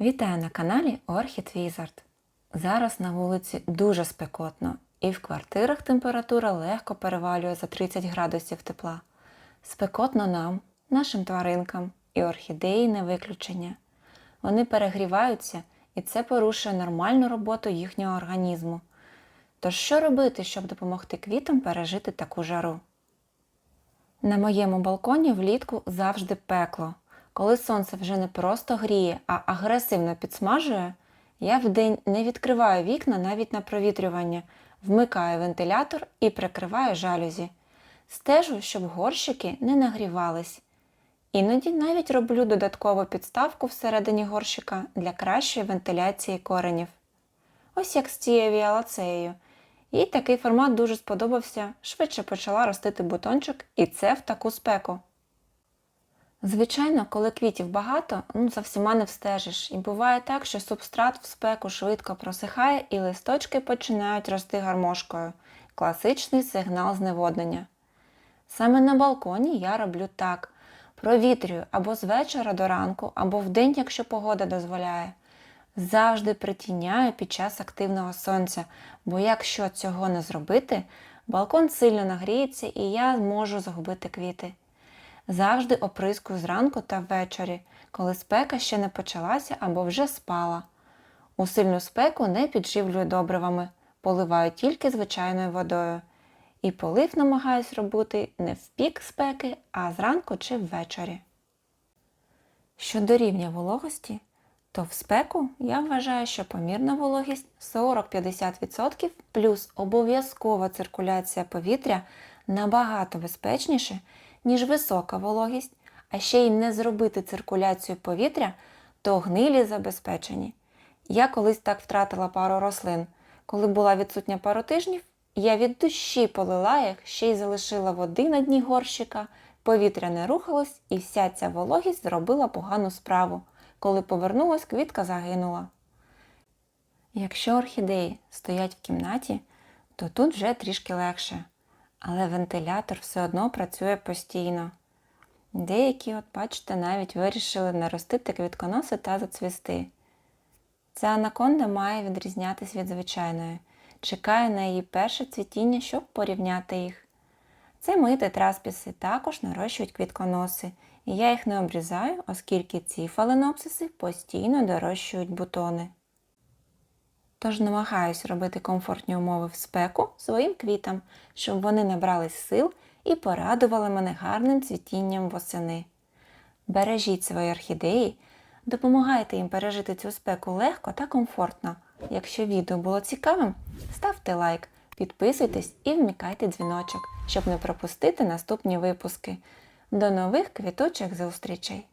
Вітаю на каналі Orchid Wizard. Зараз на вулиці дуже спекотно і в квартирах температура легко перевалює за 30 градусів тепла. Спекотно нам, нашим тваринкам і орхідеї не виключення. Вони перегріваються і це порушує нормальну роботу їхнього організму. Тож що робити, щоб допомогти квітам пережити таку жару? На моєму балконі влітку завжди пекло. Коли сонце вже не просто гріє, а агресивно підсмажує, я вдень не відкриваю вікна навіть на провітрювання, вмикаю вентилятор і прикриваю жалюзі. Стежу, щоб горщики не нагрівались. Іноді навіть роблю додаткову підставку всередині горщика для кращої вентиляції коренів. Ось як з цією віолацеєю. Їй такий формат дуже сподобався, швидше почала ростити бутончик, і це в таку спеку. Звичайно, коли квітів багато, за всіма не встежиш. І буває так, що субстрат в спеку швидко просихає і листочки починають рости гармошкою. Класичний сигнал зневоднення. Саме на балконі я роблю так. Провітрюю або з вечора до ранку, або вдень, якщо погода дозволяє. Завжди притіняю під час активного сонця, бо якщо цього не зробити, балкон сильно нагріється і я можу загубити квіти. Завжди оприскую зранку та ввечері, коли спека ще не почалася або вже спала. У сильну спеку не підживлюю добривами, поливаю тільки звичайною водою. І полив намагаюсь робити не в пік спеки, а зранку чи ввечері. Щодо рівня вологості, то в спеку я вважаю, що помірна вологість 40-50% плюс обов'язкова циркуляція повітря набагато безпечніше, ніж висока вологість, а ще й не зробити циркуляцію повітря, то гнилі забезпечені. Я колись так втратила пару рослин. Коли була відсутня пару тижнів, я від душі полила їх, ще й залишила води на дні горщика, повітря не рухалось і вся ця вологість зробила погану справу. Коли повернулась, квітка загинула. Якщо орхідеї стоять в кімнаті, то тут вже трішки легше. Але вентилятор все одно працює постійно. Деякі, бачите, навіть вирішили наростити квітконоси та зацвісти. Ця анаконда має відрізнятися від звичайної. Чекаю на її перше цвітіння, щоб порівняти їх. Це мої тетраспіси також нарощують квітконоси. І я їх не обрізаю, оскільки ці фаленопсиси постійно дорощують бутони. Тож намагаюсь робити комфортні умови в спеку своїм квітам, щоб вони набрались сил і порадували мене гарним цвітінням восени. Бережіть свої орхідеї, допомагайте їм пережити цю спеку легко та комфортно. Якщо відео було цікавим, ставте лайк, підписуйтесь і вмикайте дзвіночок, щоб не пропустити наступні випуски. До нових квітучих зустрічей!